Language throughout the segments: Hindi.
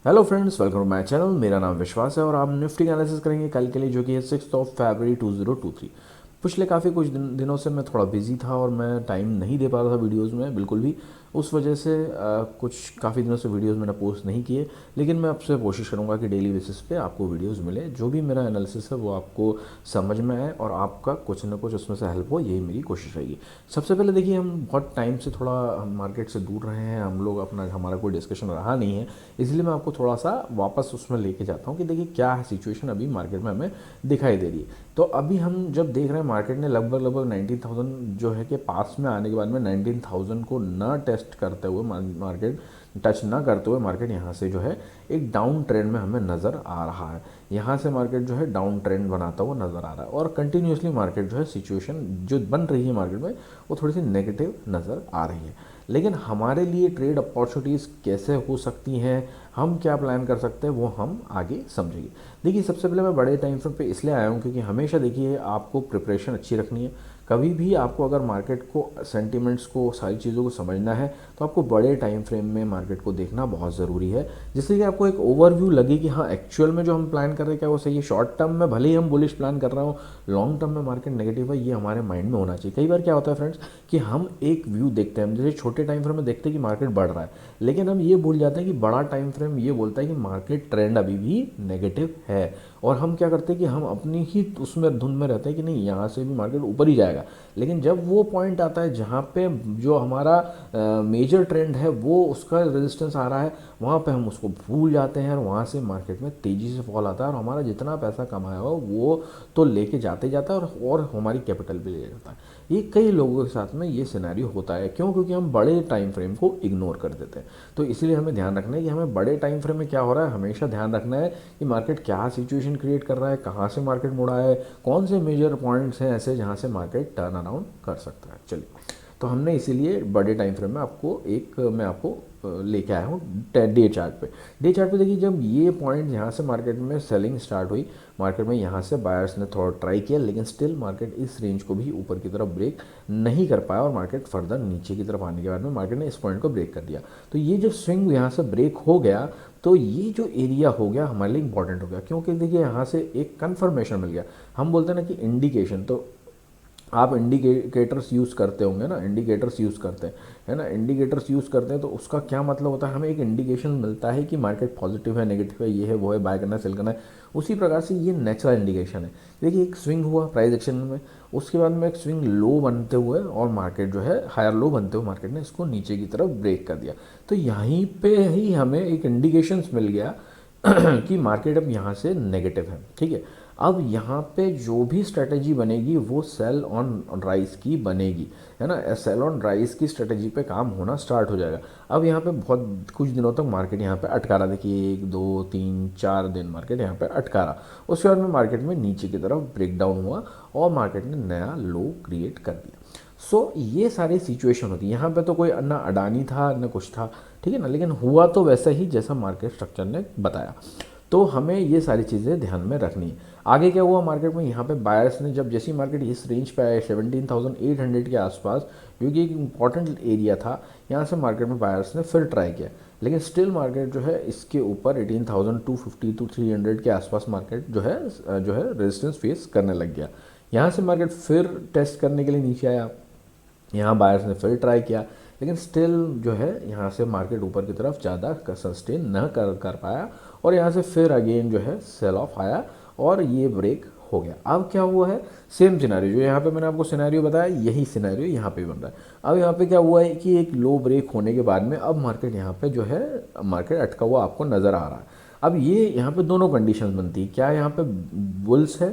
Hello friends, welcome to my channel. मेरा नाम विश्वास है और आप निफ्टी का एनालिसिस करेंगे कल के लिए, जो कि है 6 फरवरी 2023। पिछले काफ़ी कुछ दिनों से मैं थोड़ा बिजी था और मैं टाइम नहीं दे पा रहा था वीडियोस में बिल्कुल भी। उस वजह से कुछ काफ़ी दिनों से वीडियोस मैंने पोस्ट नहीं किए। लेकिन मैं आपसे कोशिश करूंगा कि डेली बेसिस पे आपको वीडियोस मिले, जो भी मेरा एनालिसिस है वो आपको समझ में आए और आपका कुछ ना कुछ उसमें से हेल्प हो, यही मेरी कोशिश रहेगी। सबसे पहले देखिए, हम बहुत टाइम से थोड़ा मार्केट से दूर रहे हैं, हम लोग अपना हमारा कोई डिस्कशन रहा नहीं है। इसलिए मैं आपको थोड़ा सा वापस उसमें लेके जाता हूँ कि देखिए क्या है सिचुएशन अभी मार्केट में हमें दिखाई दे रही है। तो अभी हम जब देख रहे हैं मार्केट ने लगभग लगभग 19,000 जो है कि पास में आने के बाद में 19,000 को ना टेस्ट करते हुए मार्केट टच ना करते हुए मार्केट यहाँ से जो है एक डाउन ट्रेंड में हमें नज़र आ रहा है। यहाँ से मार्केट जो है डाउन ट्रेंड बनाता हुआ नज़र आ रहा है और कंटिन्यूसली मार्केट जो है सिचुएशन जो बन रही है मार्केट में वो थोड़ी सी नेगेटिव नज़र आ रही है। लेकिन हमारे लिए ट्रेड अपॉर्चुनिटीज़ कैसे हो सकती हैं, हम क्या प्लान कर सकते हैं, वो हम आगे समझेंगे। देखिए, सबसे पहले मैं बड़े टाइम फ्रेम पे इसलिए आया हूँ क्योंकि हमेशा देखिए आपको प्रिपरेशन अच्छी रखनी है। कभी भी आपको अगर मार्केट को सेंटिमेंट्स को सारी चीज़ों को समझना है तो आपको बड़े टाइम फ्रेम में मार्केट को देखना बहुत ज़रूरी है, जिससे कि आपको एक ओवरव्यू लगे कि हाँ एक्चुअल में जो हम प्लान कर रहे हैं क्या वो सही है। शॉर्ट टर्म में भले ही हम बुलिश प्लान कर रहे हो, लॉन्ग टर्म में मार्केट नेगेटिव है, ये हमारे माइंड में होना चाहिए। कई बार क्या होता है फ्रेंड्स कि हम एक व्यू देखते हैं, जैसे छोटे टाइम फ्रेम में देखते हैं कि मार्केट बढ़ रहा है, लेकिन हम ये भूल जाते हैं कि बड़ा टाइम फ्रेम ये बोलता है कि मार्केट ट्रेंड अभी भी नेगेटिव है। और हम क्या करते हैं कि हम अपनी ही उसमें धुन में रहते हैं कि नहीं यहाँ से भी मार्केट ऊपर ही जाएगा। लेकिन जब वो पॉइंट आता है जहाँ पे जो हमारा मेजर ट्रेंड है वो उसका रेजिस्टेंस आ रहा है, वहाँ पे हम उसको भूल जाते हैं और वहाँ से मार्केट में तेज़ी से फॉल आता है और हमारा जितना पैसा कमाया हो वो तो लेके जाते जाता है और हमारी कैपिटल भी ले जाता है। ये कई लोगों के साथ में ये सिनेरियो होता है। क्यों? क्योंकि हम बड़े टाइम फ्रेम को इग्नोर कर देते हैं। तो इसीलिए हमें ध्यान रखना है कि हमें बड़े टाइम फ्रेम में क्या हो रहा है, हमेशा ध्यान रखना है कि मार्केट क्या सिचुएशन क्रिएट कर रहा है, कहाँ से मार्केट मुड़ा है, कौन से मेजर पॉइंट्स हैं ऐसे जहाँ से मार्केट टर्न अराउंड कर सकता है। चलिए, तो हमने इसीलिए बड़े टाइम फ्रेम में आपको मैं आपको लेके आया हूँ डे चार्ट पे। डे चार्ट पे देखिए, जब ये पॉइंट यहाँ से मार्केट में सेलिंग स्टार्ट हुई, मार्केट में यहाँ से बायर्स ने थोड़ा ट्राई किया, लेकिन स्टिल मार्केट इस रेंज को भी ऊपर की तरफ ब्रेक नहीं कर पाया और मार्केट फर्दर नीचे की तरफ आने के बाद में मार्केट ने इस पॉइंट को ब्रेक कर दिया। तो ये जब स्विंग यहाँ से ब्रेक हो गया तो ये जो एरिया हो गया हमारे लिए इंपॉर्टेंट हो गया, क्योंकि देखिए यहाँ से एक कन्फर्मेशन मिल गया। हम बोलते हैं ना कि इंडिकेशन, तो आप इंडिकेटर्स यूज़ करते होंगे ना, इंडिकेटर्स यूज़ करते हैं, है ना, इंडिकेटर्स यूज़ करते हैं तो उसका क्या मतलब होता है, हमें एक इंडिकेशन मिलता है कि मार्केट पॉजिटिव है, नेगेटिव है, ये है वो है, बाय करना है, सेल करना है। उसी प्रकार से ये नेचुरल इंडिकेशन है। देखिए, एक स्विंग हुआ प्राइस एक्शन में, उसके बाद में एक स्विंग लो बनते हुए और मार्केट जो है हायर लो बनते हुए मार्केट ने इसको नीचे की तरफ ब्रेक कर दिया। तो यहीं पे ही हमें एक इंडिकेशंस मिल गया कि मार्केट अब यहाँ से नेगेटिव है। ठीक है, अब यहाँ पे जो भी स्ट्रेटेजी बनेगी वो सेल ऑन राइज की बनेगी, है ना। सेल ऑन राइज की स्ट्रेटेजी पे काम होना स्टार्ट हो जाएगा। अब यहाँ पे बहुत कुछ दिनों तक मार्केट यहाँ पे अटका रहा, देखिए 1 2 3 4 दिन मार्केट यहाँ पे अटका रहा। उसके बाद में मार्केट में नीचे की तरफ ब्रेक डाउन हुआ और मार्केट ने नया लो क्रिएट कर दिया। ये सारी सिचुएशन होती है। यहाँ पे तो कोई ना अडानी था ना कुछ था, ठीक है ना, लेकिन हुआ तो वैसा ही जैसा मार्केट स्ट्रक्चर ने बताया। तो हमें ये सारी चीज़ें ध्यान में रखनी है। आगे क्या हुआ मार्केट में, यहाँ पे बायर्स ने जब जैसी मार्केट इस रेंज पे आया 17,800 के आसपास, क्योंकि एक इंपॉर्टेंट एरिया था, यहाँ से मार्केट में बायर्स ने फिर ट्राई किया, लेकिन स्टिल मार्केट जो है इसके ऊपर 18,250 टू 300 के आसपास मार्केट जो है रेजिस्टेंस फेस करने लग गया। यहाँ से मार्केट फिर टेस्ट करने के लिए नीचे आया, यहाँ बायर्स ने फिर ट्राई किया, लेकिन स्टिल जो है यहाँ से मार्केट ऊपर की तरफ ज़्यादा सस्टेन न कर पाया और यहाँ से फिर अगेन जो है सेल ऑफ आया और ये ब्रेक हो गया। अब क्या हुआ है, सेम सिनेरियो जो यहाँ पे मैंने आपको सिनेरियो बताया, यही सिनेरियो यहाँ पे बन रहा है। अब यहाँ पे क्या हुआ है कि एक लो ब्रेक होने के बाद में अब मार्केट यहाँ पे जो है मार्केट अटका हुआ आपको नज़र आ रहा है। अब ये यहाँ पे दोनों कंडीशन बनती है, क्या यहाँ पे बुल्स है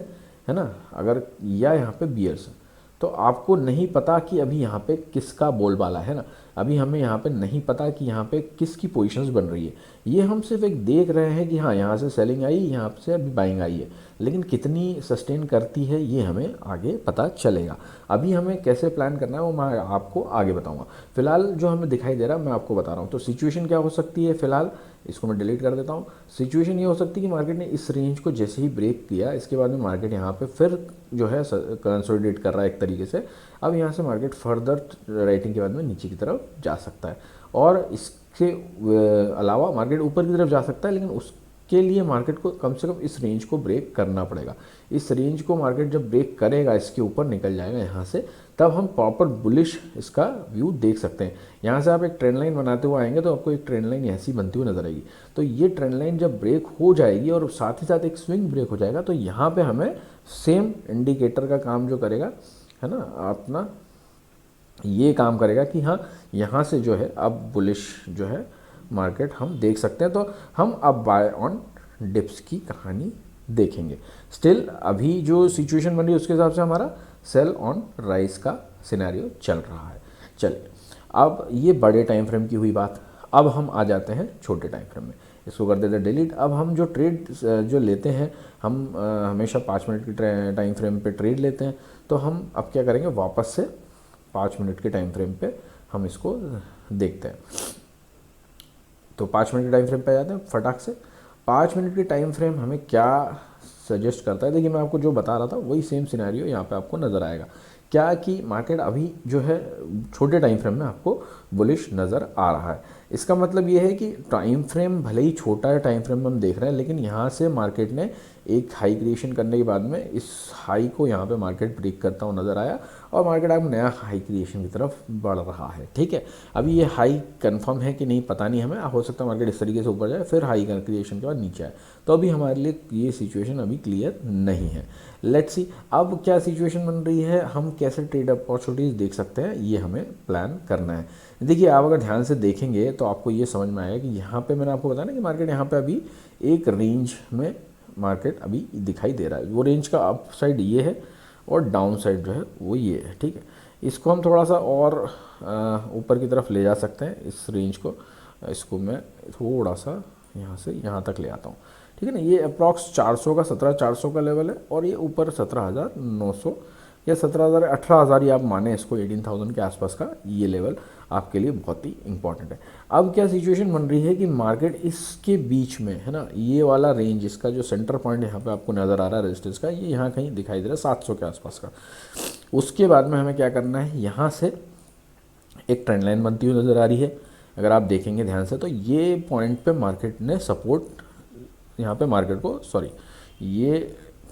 ना, अगर या यहाँ पे बियर्स है, तो आपको नहीं पता कि अभी यहाँ पे किसका बोलबाला है ना। अभी हमें यहाँ पे नहीं पता कि यहाँ पे किसकी पोजीशंस बन रही है। ये हम सिर्फ एक देख रहे हैं कि हाँ यहाँ से सेलिंग आई, यहाँ से अभी बाइंग आई है, लेकिन कितनी सस्टेन करती है ये हमें आगे पता चलेगा। अभी हमें कैसे प्लान करना है वो मैं आपको आगे बताऊँगा। फिलहाल जो हमें दिखाई दे रहा है मैं आपको बता रहा हूँ। तो सिचुएशन क्या हो सकती है, फिलहाल इसको मैं डिलीट कर देता हूँ। सिचुएशन ये हो सकती है कि मार्केट ने इस रेंज को जैसे ही ब्रेक किया, इसके बाद में मार्केट यहाँ पे फिर जो है कंसोलिडेट कर रहा है एक तरीके से। अब यहाँ से मार्केट फर्दर राइटिंग के बाद में नीचे की तरफ जा सकता है और इस के अलावा मार्केट ऊपर की तरफ जा सकता है, लेकिन उसके लिए मार्केट को कम से कम इस रेंज को ब्रेक करना पड़ेगा। इस रेंज को मार्केट जब ब्रेक करेगा, इसके ऊपर निकल जाएगा यहाँ से, तब हम प्रॉपर बुलिश इसका व्यू देख सकते हैं। यहाँ से आप एक ट्रेंड लाइन बनाते हुए आएंगे तो आपको एक ट्रेंड लाइन ऐसी बनती हुई नजर आएगी। तो ये ट्रेंड लाइन जब ब्रेक हो जाएगी और साथ ही साथ एक स्विंग ब्रेक हो जाएगा, तो यहाँ पे हमें सेम इंडिकेटर का काम जो करेगा, है ना, अपना ये काम करेगा कि हाँ, यहाँ से जो है अब बुलिश जो है मार्केट हम देख सकते हैं। तो हम अब बाय ऑन डिप्स की कहानी देखेंगे। स्टिल अभी जो सिचुएशन बन रही है उसके हिसाब से हमारा सेल ऑन राइज का सिनेरियो चल रहा है। चलिए, अब ये बड़े टाइम फ्रेम की हुई बात। अब हम आ जाते हैं छोटे टाइम फ्रेम में, इसको कर देते हैं डिलीट। अब हम जो ट्रेड जो लेते हैं, हम हमेशा 5 मिनट की टाइम फ्रेम पे ट्रेड लेते हैं। तो हम अब क्या करेंगे, वापस से 5 मिनट के टाइम फ्रेम पे हम इसको देखते हैं। तो 5 मिनट के टाइम फ्रेम पे आ जाते हैं फटाक से। 5 मिनट की टाइम फ्रेम हमें क्या सजेस्ट करता है, देखिए मैं आपको जो बता रहा था वही सेम सिनेरियो यहाँ पे आपको नज़र आएगा। क्या कि मार्केट अभी जो है छोटे टाइम फ्रेम में आपको बुलिश नज़र आ रहा है। इसका मतलब ये है कि टाइम फ्रेम भले ही छोटा है, टाइम फ्रेम में हम देख रहे हैं, लेकिन यहाँ से मार्केट ने एक हाई क्रिएशन करने के बाद में इस हाई को यहाँ पे मार्केट ब्रेक करता हुआ नज़र आया और मार्केट अब नया हाई क्रिएशन की तरफ बढ़ रहा है। ठीक है, अभी ये हाई कंफर्म है कि नहीं पता नहीं हमें, हो सकता है मार्केट इस तरीके से ऊपर जाए फिर हाई क्रिएशन के बाद नीचे आए। तो अभी हमारे लिए ये सिचुएशन अभी क्लियर नहीं है। लेट्स सी अब क्या सिचुएशन बन रही है, हम कैसे ट्रेड अपॉर्चुनिटीज़ देख सकते हैं, ये हमें प्लान करना है। देखिए, आप अगर ध्यान से देखेंगे तो आपको ये समझ में आएगा कि यहाँ पे मैंने आपको बताया ना कि मार्केट यहाँ पे अभी एक रेंज में मार्केट अभी दिखाई दे रहा है। वो रेंज का अप साइड ये है और डाउन साइड जो है वो ये है। ठीक है, इसको हम थोड़ा सा और ऊपर की तरफ ले जा सकते हैं इस रेंज को। इसको मैं थोड़ा सा यहाँ से यहाँ तक ले आता हूँ। ठीक है ना, ये अप्रॉक्स 400 का 17,400 का लेवल है और ये ऊपर 17,900 या 17,000 18,000 ही आप माने इसको, 18,000 के आसपास का ये लेवल आपके लिए बहुत ही इंपॉर्टेंट है। अब क्या सिचुएशन बन रही है कि मार्केट इसके बीच में, है ना, ये वाला रेंज, इसका जो सेंटर पॉइंट यहाँ पे आपको नज़र आ रहा है रेजिस्टेंस का, ये यहाँ कहीं दिखाई दे रहा है 700 के आसपास का। उसके बाद में हमें क्या करना है, यहाँ से एक ट्रेंड लाइन बनती हुई नज़र आ रही है। अगर आप देखेंगे ध्यान से तो ये पॉइंट पे मार्केट ने सपोर्ट, यहाँ पे मार्केट को, सॉरी, ये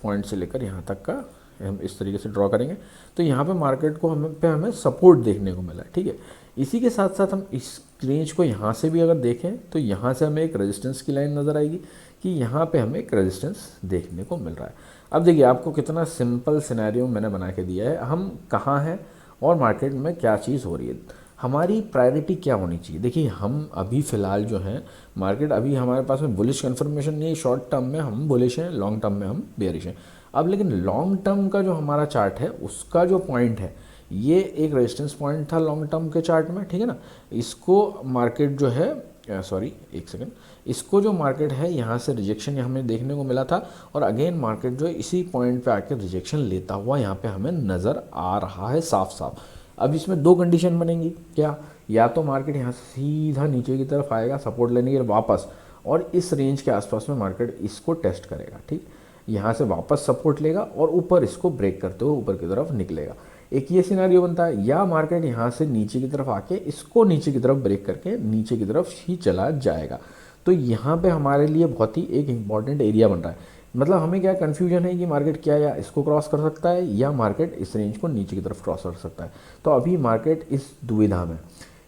पॉइंट से लेकर यहाँ तक का हम इस तरीके से ड्रॉ करेंगे तो यहाँ पे मार्केट को हमें सपोर्ट देखने को मिला है। ठीक है, इसी के साथ साथ हम इस रेंज को यहाँ से भी अगर देखें तो यहाँ से हमें एक रेजिस्टेंस की लाइन नज़र आएगी कि यहाँ पे हमें एक रेजिस्टेंस देखने को मिल रहा है। अब देखिए, आपको कितना सिंपल सिनेरियो मैंने बना के दिया है, हम कहाँ हैं और मार्केट में क्या चीज़ हो रही है, हमारी प्रायोरिटी क्या होनी चाहिए। देखिए, हम अभी फ़िलहाल जो है मार्केट, अभी हमारे पास में बुलिश कन्फर्मेशन नहीं है, शॉर्ट टर्म में हम बुलिश हैं, लॉन्ग टर्म में हम बेयरिश हैं। अब लेकिन लॉन्ग टर्म का जो हमारा चार्ट है उसका जो पॉइंट है, ये एक रेजिस्टेंस पॉइंट था लॉन्ग टर्म के चार्ट में। ठीक है ना, इसको मार्केट जो है, सॉरी एक सेकेंड, इसको जो मार्केट है यहाँ से रिजेक्शन हमें देखने को मिला था और अगेन मार्केट जो है इसी पॉइंट पे आकर रिजेक्शन लेता हुआ यहाँ पे हमें नज़र आ रहा है साफ साफ। अब इसमें दो कंडीशन बनेंगी, क्या, या तो मार्केट यहाँ से सीधा नीचे की तरफ आएगा सपोर्ट लेने के लिए वापस और इस रेंज के आसपास में मार्केट इसको टेस्ट करेगा। ठीक, यहाँ से वापस सपोर्ट लेगा और ऊपर इसको ब्रेक करते हुए ऊपर की तरफ निकलेगा, एक ये सिनेरियो बनता है। या मार्केट यहाँ से नीचे की तरफ आके इसको नीचे की तरफ ब्रेक करके नीचे की तरफ ही चला जाएगा। तो यहाँ पे हमारे लिए बहुत ही एक इम्पॉर्टेंट एरिया बन रहा है। मतलब हमें क्या कन्फ्यूजन है कि मार्केट क्या या इसको क्रॉस कर सकता है या मार्केट इस रेंज को नीचे की तरफ क्रॉस कर सकता है। तो अभी मार्केट इस दुविधा में,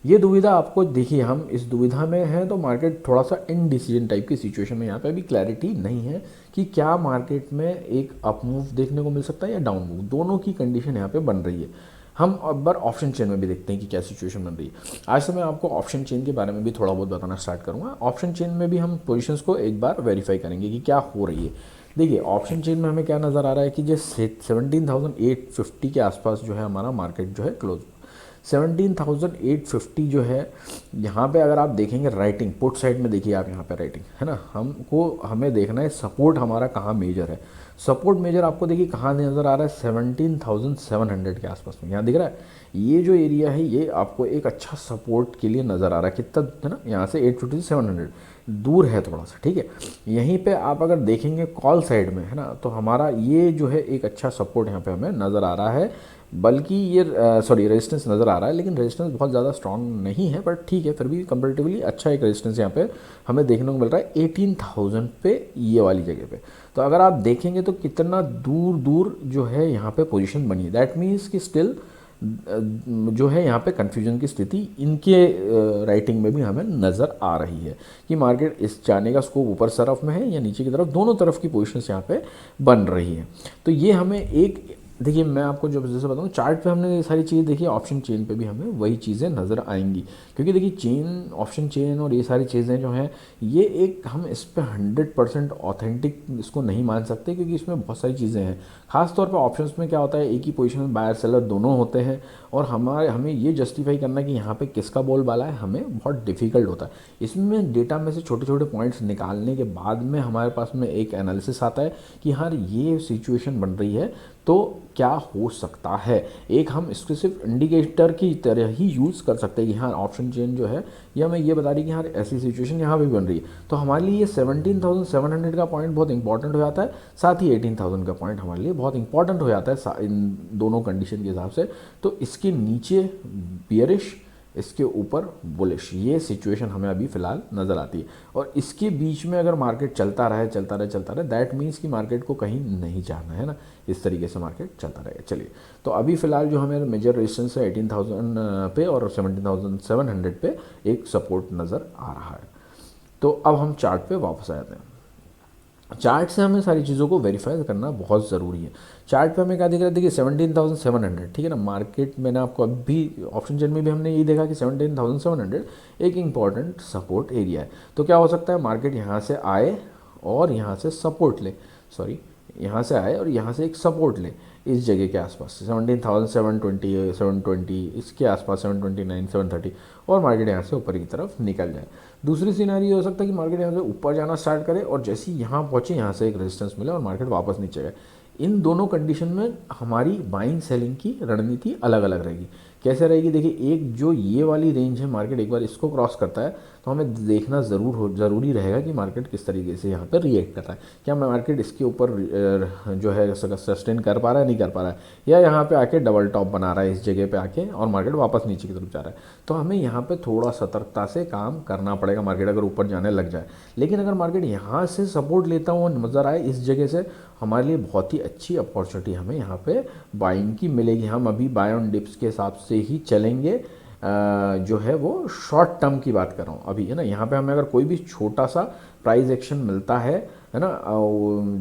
ये दुविधा आपको देखिए, हम इस दुविधा में हैं तो मार्केट थोड़ा सा इनडिसीजन टाइप की सिचुएशन में, यहाँ पे अभी क्लैरिटी नहीं है कि क्या मार्केट में एक अप मूव देखने को मिल सकता है या डाउन मूव, दोनों की कंडीशन यहाँ पे बन रही है। हम अब बार ऑप्शन चेन में भी देखते हैं कि क्या सिचुएशन बन रही है। आज से मैं आपको ऑप्शन चेन के बारे में भी थोड़ा बहुत बताना स्टार्ट करूँगा। ऑप्शन चेन में भी हम पोजिशंस को एक बार वेरीफाई करेंगे कि क्या हो रही है। देखिए, ऑप्शन चेन में हमें क्या नज़र आ रहा है कि जो 17,850 के आसपास जो है हमारा मार्केट जो है क्लोज, 17,850 जो है, यहाँ पे अगर आप देखेंगे राइटिंग पुट साइड में, देखिए आप यहाँ पे राइटिंग है ना, हमें देखना है सपोर्ट हमारा कहाँ मेजर है। सपोर्ट मेजर आपको देखिए कहाँ नज़र आ रहा है, 17,700 के आसपास में, यहाँ दिख रहा है। ये जो एरिया है ये आपको एक अच्छा सपोर्ट के लिए नज़र आ रहा है, कितना है ना, यहाँ से 850 से 700 दूर है थोड़ा सा, ठीक है। यहीं पे आप अगर देखेंगे कॉल साइड में, है ना, तो हमारा ये जो है एक अच्छा सपोर्ट यहाँ पे हमें नज़र आ रहा है, बल्कि ये रेजिस्टेंस नज़र आ रहा है, लेकिन रेजिस्टेंस बहुत ज़्यादा स्ट्रॉन्ग नहीं है, बट ठीक है, फिर भी कंपेरेटिवली अच्छा एक रेजिस्टेंस यहाँ पे हमें देखने को मिल रहा है 18,000 पे, ये वाली जगह पे। तो अगर आप देखेंगे तो कितना दूर दूर जो है यहाँ पे पोजीशन बनी है, दैट मीन्स कि स्टिल जो है यहाँ पे कन्फ्यूजन की स्थिति इनके राइटिंग में भी हमें नज़र आ रही है कि मार्केट इस जाने का स्कोप ऊपर तरफ में है या नीचे की तरफ, दोनों तरफ की पोजीशंस यहाँ पे बन रही है। तो ये हमें एक, देखिए मैं आपको जब जैसे बताऊँ चार्ट पे हमने ये सारी चीज़ें देखी, ऑप्शन चेन पे भी हमें वही चीज़ें नज़र आएंगी, क्योंकि देखिए चेन, ऑप्शन चेन और ये सारी चीज़ें जो हैं ये एक, हम इस पर 100% ऑथेंटिक इसको नहीं मान सकते, क्योंकि इसमें बहुत सारी चीज़ें हैं। खास तौर पे ऑप्शंस में क्या होता है, एक ही पोजीशन में बायर सेलर दोनों होते हैं, और हमें ये जस्टिफाई करना कि यहाँ पे किसका बोलबाला है हमें बहुत डिफिकल्ट होता है। इसमें डेटा में से छोटे छोटे पॉइंट्स निकालने के बाद में हमारे पास में एक एनालिसिस आता है कि हाँ ये सिचुएशन बन रही है तो क्या हो सकता है। एक हम इसको सिर्फ इंडिकेटर की तरह ही यूज़ कर सकते हैं कि हाँ ऑप्शन चेन जो है ये हमें ये बता रही है कि हाँ ऐसी सिचुएशन यहाँ पे बन रही है। तो हमारे लिए 17,700 का पॉइंट बहुत इंपॉर्टेंट हो जाता है, साथ ही 18,000 का पॉइंट हमारे लिए बहुत इंपॉर्टेंट हो जाता है इन दोनों कंडीशन के हिसाब से। तो इसके नीचे बियरिश, इसके ऊपर बुलिश, ये सिचुएशन हमें अभी फ़िलहाल नज़र आती है। और इसके बीच में अगर मार्केट चलता रहे दैट मीन्स कि मार्केट को कहीं नहीं जाना है ना, इस तरीके से मार्केट चलता रहेगा। चलिए, तो अभी फ़िलहाल जो हमें मेजर रेजिस्टेंस है 18,000 पे और 17,700 पे एक सपोर्ट नज़र आ रहा है। तो अब हम चार्ट पे वापस आ जाते हैं। चार्ट से हमें सारी चीज़ों को वेरीफाई करना बहुत ज़रूरी है। चार्ट पे हमें क्या दिख रहा है, देखिए 17,700, ठीक है ना, मार्केट मैंने आपको अभी ऑप्शन चेन में भी हमने ये देखा कि 17,700 एक इंपॉर्टेंट सपोर्ट एरिया है। तो क्या हो सकता है, मार्केट यहाँ से आए और यहाँ से सपोर्ट ले, सॉरी यहाँ से आए और यहाँ से एक सपोर्ट ले इस जगह के आसपास 17,720, 720 इसके आसपास, 729, 730, और मार्केट यहाँ से ऊपर की तरफ निकल जाए। दूसरी सिनेरियो हो सकता है कि मार्केट यहाँ से ऊपर जाना स्टार्ट करे और जैसे ही यहाँ पहुँचे यहाँ से एक रेजिस्टेंस मिले और मार्केट वापस नीचे गए। इन दोनों कंडीशन में हमारी बाइंग सेलिंग की रणनीति अलग अलग रहेगी। कैसे रहेगी, देखिए एक जो ये वाली रेंज है, मार्केट एक बार इसको क्रॉस करता है तो हमें देखना ज़रूरी रहेगा कि मार्केट किस तरीके से यहाँ पर रिएक्ट कर रहा है। क्या मार्केट इसके ऊपर जो है सस्टेन कर पा रहा है, नहीं कर पा रहा है, या यहाँ पे आके डबल टॉप बना रहा है इस जगह पे आके और मार्केट वापस नीचे की तरफ जा रहा है। तो हमें यहाँ पे थोड़ा सतर्कता से काम करना पड़ेगा मार्केट अगर ऊपर जाने लग जाए। लेकिन अगर मार्केट यहाँ से सपोर्ट लेता हुआ नज़र आए इस जगह से, हमारे लिए बहुत ही अच्छी अपॉर्चुनिटी हमें यहाँ पे बाइंग की मिलेगी। हम अभी बाय ऑन डिप्स के हिसाब से ही चलेंगे, जो है वो शॉर्ट टर्म की बात कर रहा हूँ अभी, है ना। यहाँ पे हमें अगर कोई भी छोटा सा प्राइस एक्शन मिलता है ना,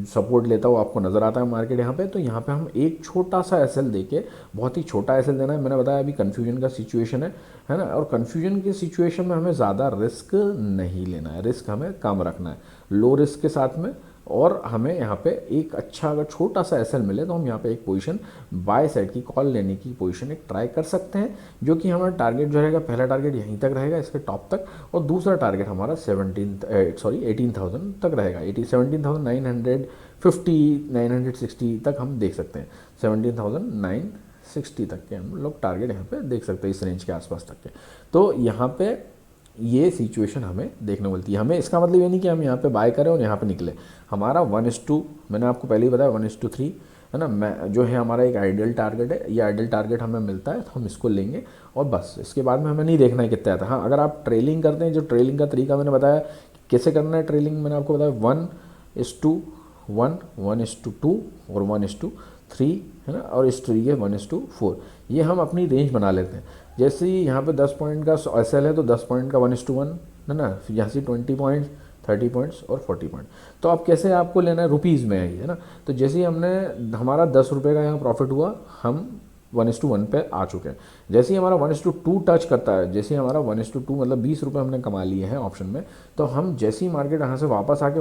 सपोर्ट लेता हुआ आपको नज़र आता है मार्केट यहाँ पे, तो यहाँ पे हम एक छोटा सा एसएल देके, बहुत ही छोटा एसएल देना है। मैंने बताया अभी कन्फ्यूजन का सिचुएशन है ना, और कन्फ्यूजन के सिचुएशन में हमें ज़्यादा रिस्क नहीं लेना है, रिस्क हमें कम रखना है, लो रिस्क के साथ में। और हमें यहाँ पे एक अच्छा अगर छोटा सा एसएल मिले तो हम यहाँ पे एक पोजीशन बाय साइड की कॉल लेने की पोजीशन एक ट्राई कर सकते हैं, जो कि हमारा टारगेट जो रहेगा, पहला टारगेट यहीं तक रहेगा इसके टॉप तक, और दूसरा टारगेट हमारा 18,000 तक रहेगा, 17,950, 960 तक हम देख सकते हैं। 17,960 तक के हम लोग टारगेट यहाँ पे देख सकते हैं, इस रेंज के आसपास तक के। तो यहाँ पे ये सिचुएशन हमें देखने को मिलती है। हमें इसका मतलब ये नहीं कि हम यहाँ पे बाय करें और यहाँ पे निकले। हमारा 1:2, मैंने आपको पहले ही बताया 1:3 है ना, मैं जो है हमारा एक आइडियल टारगेट है। ये आइडियल टारगेट हमें मिलता है तो हम इसको लेंगे और बस, इसके बाद में हमें नहीं देखना है कितना आता है। हाँ, अगर आप ट्रेलिंग करते हैं, जो ट्रेलिंग का तरीका मैंने बताया कैसे करना है, ट्रेलिंग मैंने आपको बताया 1:1, 1:2 और 1:3 है ना, और इस तरीके 1:4, ये हम अपनी रेंज बना लेते हैं। जैसे ही यहाँ पे 10 पॉइंट का एसएल है तो 10 पॉइंट का 1:1 है ना, फिर यहाँ से 20 पॉइंट्स, 30 पॉइंट्स और 40 पॉइंट। तो अब कैसे आपको लेना है, रुपीज़ में है ना। तो जैसे ही हमारा 10 रुपये का यहाँ प्रॉफिट हुआ, हम 1:1 पे आ चुके हैं। जैसे ही हमारा 1:2 टच करता है, जैसे ही हमारा 1:2 मतलब 20 रुपये हमने कमा लिए हैं ऑप्शन में, तो हम जैसे ही मार्केट यहाँ से वापस आके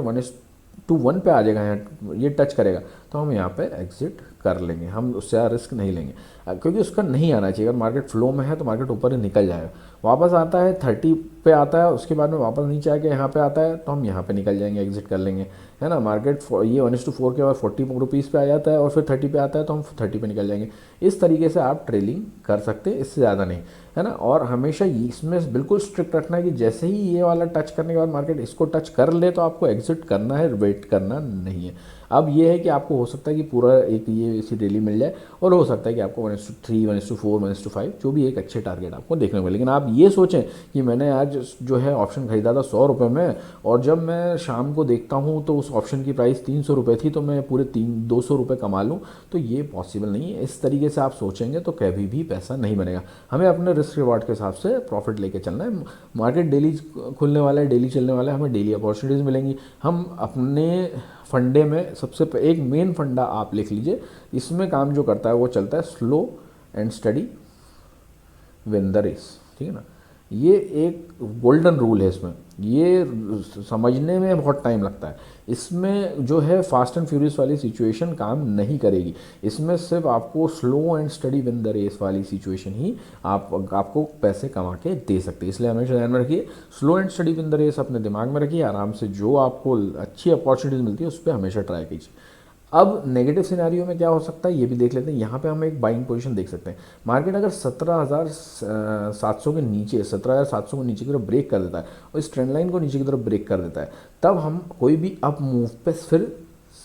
2.1 पे आ जाएगा, यहाँ ये टच करेगा तो हम यहाँ पे एग्जिट कर लेंगे, हम उससे ज़्यादा रिस्क नहीं लेंगे क्योंकि उसका नहीं आना चाहिए। अगर मार्केट फ्लो में है तो मार्केट ऊपर ही निकल जाएगा, वापस आता है 30 पे आता है, उसके बाद में वापस नीचे आके यहाँ पे आता है तो हम यहाँ पे निकल जाएंगे, एग्जिट कर लेंगे, है ना। मार्केट ये 1:4 के बाद 40 रुपीज़ पे आ जाता है और फिर 30 पे आता है तो हम 30 पे निकल जाएंगे। इस तरीके से आप ट्रेडिंग कर सकते हैं, इससे ज़्यादा नहीं, है ना। और हमेशा इसमें बिल्कुल स्ट्रिक्ट रखना है कि जैसे ही ये वाला टच करने के बाद मार्केट इसको टच कर ले तो आपको एग्जिट करना है, वेट करना नहीं है। अब ये है कि आपको हो सकता है कि पूरा एक ये इसी डेली मिल जाए, और हो सकता है कि आपको 1:3, 1:4, 1:5 जो भी एक अच्छे टारगेट आपको देखने को मिले। लेकिन आप ये सोचें कि मैंने आज जो है ऑप्शन खरीदा था 100 रुपये में, और जब मैं शाम को देखता हूँ तो उस ऑप्शन की प्राइस 300 रुपये थी, तो मैं पूरे 200 रुपये कमा लूँ, तो ये पॉसिबल नहीं है। इस तरीके से आप सोचेंगे तो कभी भी पैसा नहीं बनेगा। हमें अपने रिस्क रिवार्ड के हिसाब से प्रॉफिट लेके चलना है। मार्केट डेली खुलने वाला है, डेली चलने वाला है, हमें डेली अपॉर्चुनिटीज़ मिलेंगी। हम अपने फंडे में एक मेन फंडा आप लिख लीजिए, इसमें काम जो करता है वो चलता है slow and steady win the race, ठीक है ना। ये एक गोल्डन रूल है, इसमें ये समझने में बहुत टाइम लगता है। इसमें जो है फास्ट एंड फ्यूरियस वाली सिचुएशन काम नहीं करेगी, इसमें सिर्फ आपको slow and steady win the race वाली सिचुएशन ही आपको पैसे कमा के दे सकती है। इसलिए हमेशा ध्यान में रखिए, slow and steady win the race अपने दिमाग में रखिए, आराम से जो आपको अच्छी अपॉर्चुनिटीज़ मिलती है उस पर हमेशा ट्राई कीजिए। अब नेगेटिव सिनेरियो में क्या हो सकता है ये भी देख लेते हैं। यहाँ पे हम एक बाइंग पोजीशन देख सकते हैं। मार्केट अगर 17,700 के नीचे 17,700 को नीचे की तरफ ब्रेक कर देता है और इस ट्रेंड लाइन को नीचे की तरफ ब्रेक कर देता है, तब हम कोई भी अप मूव पे फिर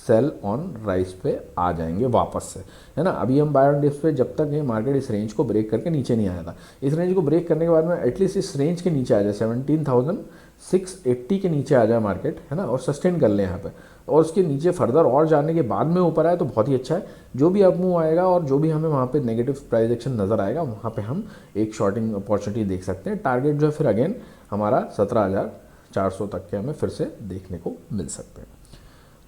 सेल ऑन राइज पे आ जाएंगे वापस से, है ना। अभी हम बाय ऑन डिप्स पे जब तक ये मार्केट इस रेंज को ब्रेक करके नीचे नहीं आया था, इस रेंज को ब्रेक करने के बाद में एटलीस्ट इस रेंज के नीचे आ जाए, 17,680 के नीचे आ जाए मार्केट, है ना, और सस्टेन कर ले यहाँ पे, और उसके नीचे फर्दर और जाने के बाद में ऊपर आए तो बहुत ही अच्छा है। जो भी अप मूव आएगा और जो भी हमें वहाँ पे नेगेटिव प्राइस एक्शन नज़र आएगा, वहाँ पे हम एक शॉर्टिंग अपॉर्चुनिटी देख सकते हैं। टारगेट जो है फिर अगेन हमारा 17,400 तक के हमें फिर से देखने को मिल सकते हैं।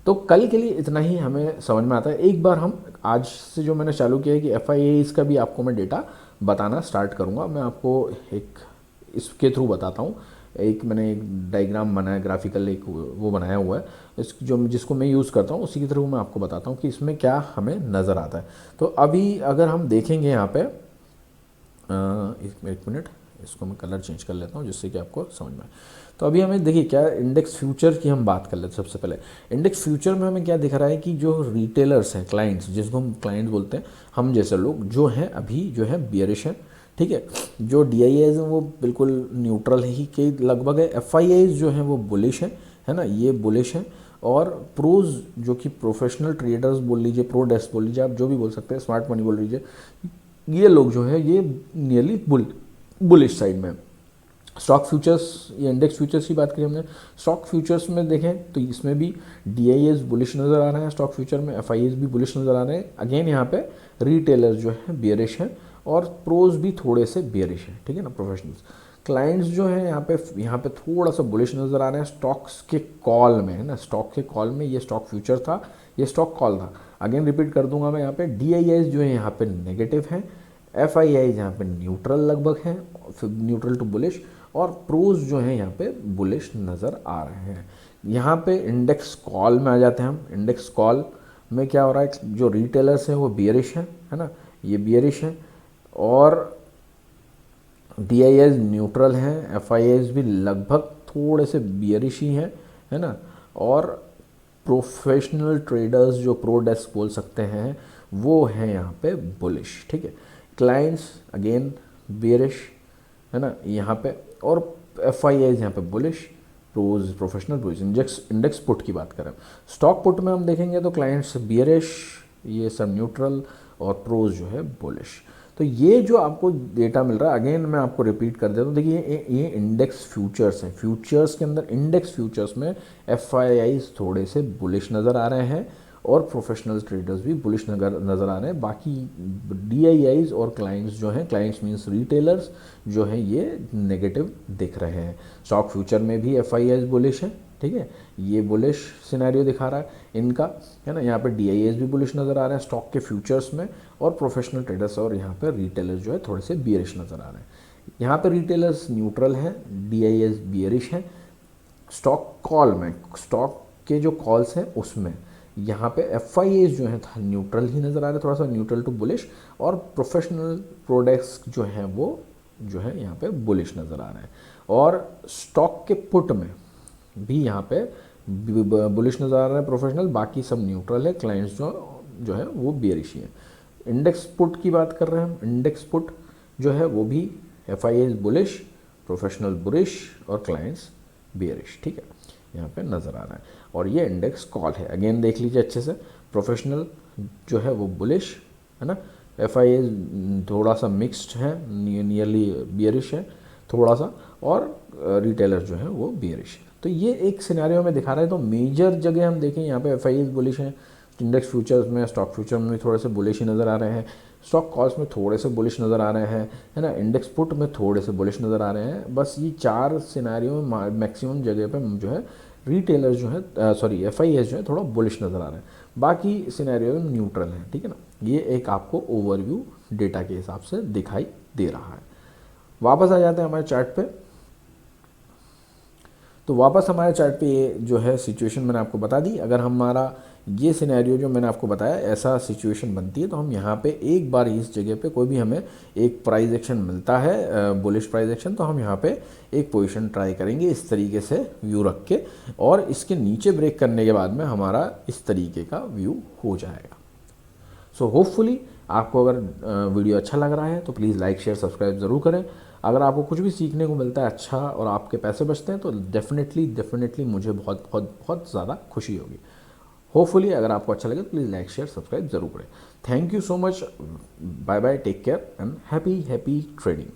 तो कल के लिए इतना ही हमें समझ में आता है। एक बार हम आज से जो मैंने चालू किया है कि FIAs का भी आपको मैं डेटा बताना स्टार्ट करूँगा। मैं आपको एक इसके थ्रू बताता हूँ। मैंने एक डायग्राम बनाया, ग्राफिकल एक वो बनाया हुआ है, जिसको मैं यूज़ करता हूँ, उसी के थ्रू मैं आपको बताता हूँ कि इसमें क्या हमें नज़र आता है। तो अभी अगर हम देखेंगे यहाँ पे एक मिनट, इसको मैं कलर चेंज कर लेता हूँ जिससे कि आपको समझ में आए। तो अभी हमें देखिए क्या इंडेक्स फ्यूचर की हम बात कर लेते हैं। सबसे पहले इंडेक्स फ्यूचर में हमें क्या दिख रहा है कि जो रिटेलर्स हैं, क्लाइंट्स, जिसको हम क्लाइंट्स बोलते हैं, हम जैसे लोग जो हैं अभी जो है बियरिश हैं, ठीक है। जो DIAs हैं वो बिल्कुल न्यूट्रल ही के लगभग है। FIAs जो हैं वो बुलिश हैं, है ना, ये बुलिश हैं। और प्रोज जो कि प्रोफेशनल ट्रेडर्स बोल लीजिए, प्रो डेस्क बोल लीजिए, आप जो भी बोल सकते हैं, स्मार्ट मनी बोल लीजिए, ये लोग जो है ये नियरली बुलिश साइड में। स्टॉक फ्यूचर्स, ये इंडेक्स फ्यूचर्स की बात करें हमने, स्टॉक फ्यूचर्स में देखें तो इसमें भी DIAs बुलिश नज़र आ रहे हैं, स्टॉक फ्यूचर में FIAs भी बुलिश नज़र आ रहे हैं। अगेन यहाँ पे रिटेलर्स जो है बियरिश हैं और प्रोज भी थोड़े से बियरिश हैं, ठीक है ना, प्रोफेशनल्स। क्लाइंट्स जो हैं यहाँ पे थोड़ा सा बुलिश नज़र आ रहे हैं स्टॉक्स के कॉल में, है ना। स्टॉक के कॉल में ये स्टॉक फ्यूचर था, ये स्टॉक कॉल था। अगेन रिपीट कर दूंगा मैं, यहाँ पे DIAs जो है यहाँ पे नेगेटिव हैं, FIAs यहाँ पे न्यूट्रल लगभग हैं, न्यूट्रल टू बुलिश, और प्रोज जो हैं यहाँ पे बुलिश नज़र आ रहे हैं। यहाँ पे इंडेक्स कॉल में आ जाते हैं हम। इंडेक्स कॉल में क्या हो रहा है, जो रिटेलर्स हैं वो बियरिश हैं, है ना, ये बियरिश हैं, और DIAs न्यूट्रल हैं, FIAs भी लगभग थोड़े से बियरिश ही हैं, है ना। और प्रोफेशनल ट्रेडर्स जो प्रो डेस्क बोल सकते हैं वो हैं यहाँ पे बुलिश, ठीक है। क्लाइंट्स अगेन बियरिश, है ना, यहाँ पे, और FIAs यहाँ पे bullish, pros professional bullish. Index put की बात करें, स्टॉक पुट में हम देखेंगे तो क्लाइंट्स बियरिश, ये सब न्यूट्रल, और प्रोज जो है बुलिश। तो ये जो आपको डेटा मिल रहा है, अगेन मैं आपको रिपीट कर देता हूँ। देखिए ये इंडेक्स फ्यूचर्स हैं, फ्यूचर्स के अंदर इंडेक्स फ्यूचर्स में FIAs थोड़े से बुलिश नज़र आ रहे हैं और प्रोफेशनल ट्रेडर्स भी बुलिश नज़र आ रहे हैं। बाकी DIAs और क्लाइंट्स जो हैं, क्लाइंट्स मीन्स रिटेलर्स जो हैं, ये नेगेटिव दिख रहे हैं। स्टॉक फ्यूचर में भी FIAs बुलिश हैं, ठीक है, ये बुलिश सिनेरियो दिखा रहा है इनका, है ना। यहाँ पे DIAs भी बुलिश नज़र आ रहे हैं स्टॉक के फ्यूचर्स में, और प्रोफेशनल ट्रेडर्स और यहाँ पे रिटेलर्स जो है थोड़े से बियरिश नज़र आ रहे हैं। यहाँ पे रिटेलर्स न्यूट्रल हैं, DIAs बियरिश हैं। स्टॉक कॉल में, स्टॉक के जो कॉल्स हैं उसमें यहाँ पे FIAs जो हैं न्यूट्रल ही नज़र आ रहे हैं, थोड़ा सा न्यूट्रल टू बुलिश, और प्रोफेशनल प्रोडक्ट्स जो हैं वो जो है यहाँ पे बुलिश नज़र आ रहे हैं। और स्टॉक के पुट में भी यहाँ पे बुलिश नज़र आ रहा है प्रोफेशनल, बाकी सब न्यूट्रल है, क्लाइंट्स जो है वो बेयरिश ही है। इंडेक्स पुट की बात कर रहे हैं हम, इंडेक्स पुट जो है वो भी FIAs बुलिश, प्रोफेशनल बुलिश और क्लाइंट्स बेयरिश, ठीक है, यहाँ पे नज़र आ रहा है। और ये इंडेक्स कॉल है, अगेन देख लीजिए अच्छे से, प्रोफेशनल जो है वो बुलिश है ना, FIAs थोड़ा सा मिक्स्ड है, नियरली बियरिश है थोड़ा सा, और रिटेलर जो है वो बियरिश है। तो ये एक सिनेरियो में दिखा रहा है। तो मेजर जगह हम देखें यहाँ पे FIAs बुलिश हैं, इंडेक्स फ्यूचर्स में, स्टॉक फ्यूचर में थोड़े से बुलिश ही नज़र आ रहे हैं, स्टॉक कॉल्स में थोड़े से बुलिश नज़र आ रहे हैं, है ना, इंडेक्स पुट में थोड़े से बुलिश नज़र आ रहे हैं। बस ये 4 सिनेरियो में मैक्सिमम जगह पे जो है रिटेलर जो है FIAs जो है थोड़ा बुलिश नज़र आ रहे हैं, बाकी सिनेरियो में न्यूट्रल है, ठीक है ना। ये एक आपको ओवरव्यू डेटा के हिसाब से दिखाई दे रहा है। वापस आ जाते हैं हमारे चार्ट पे। तो वापस हमारे चार्ट पे ये जो है सिचुएशन मैंने आपको बता दी। अगर हमारा ये सिनेरियो जो मैंने आपको बताया ऐसा सिचुएशन बनती है, तो हम यहाँ पे एक बार इस जगह पे कोई भी हमें एक प्राइस एक्शन मिलता है, बुलिश प्राइस एक्शन, तो हम यहाँ पे एक पोजीशन ट्राई करेंगे इस तरीके से व्यू रख के, और इसके नीचे ब्रेक करने के बाद में हमारा इस तरीके का व्यू हो जाएगा। सो होपफुली आपको अगर वीडियो अच्छा लग रहा है तो प्लीज़ लाइक शेयर सब्सक्राइब ज़रूर करें। अगर आपको कुछ भी सीखने को मिलता है अच्छा और आपके पैसे बचते हैं तो डेफिनेटली मुझे बहुत बहुत बहुत ज़्यादा खुशी होगी। होपफुली अगर आपको अच्छा लगे तो प्लीज़ लाइक शेयर सब्सक्राइब जरूर करें। Thank you so much, bye bye, take care and happy trading.